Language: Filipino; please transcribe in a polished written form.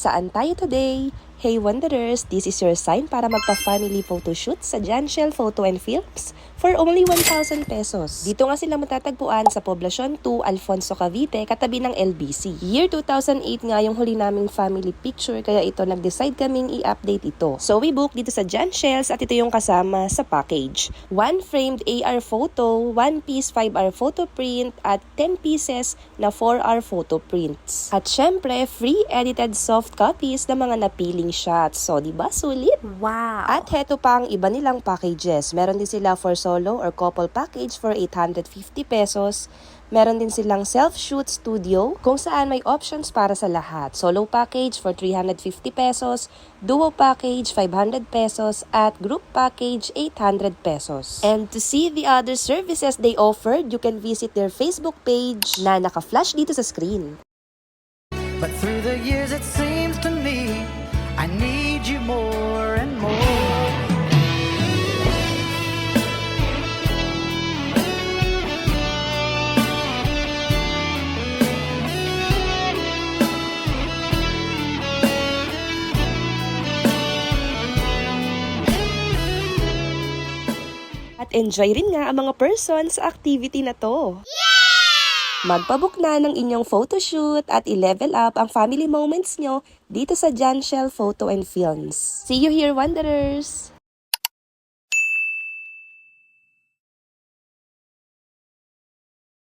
Saan tayo today? Hey Wanderers, this is your sign para magpa-family photoshoot sa Janshell Photo and Films for only 1,000 pesos. Dito nga sila matatagpuan sa Poblacion 2, Alfonso, Cavite, katabi ng LBC. Year 2008 nga yung huli naming family picture, kaya ito nag-decide kaming i-update ito. So we book dito sa Janshells at ito yung kasama sa package. 1 framed AR photo, 1 piece 5R photo print at 10 pieces na 4R photo prints. At syempre, free edited soft copies ng mga napiling shots. So, diba? Sulit? Wow! At heto pa ang iba nilang packages. Meron din sila for solo or couple package for 850 pesos. Meron din silang self-shoot studio kung saan may options para sa lahat. Solo package for 350 pesos, duo package 500 pesos, at group package 800 pesos. And to see the other services they offered, you can visit their Facebook page na naka-flash dito sa screen. But through the years it seems to me I need you more and more. At enjoy rin nga ang mga persons sa activity na to. Magpabook na ng inyong photoshoot at i-level up ang family moments nyo dito sa Janshell Photo and Films. See you here, Wanderers!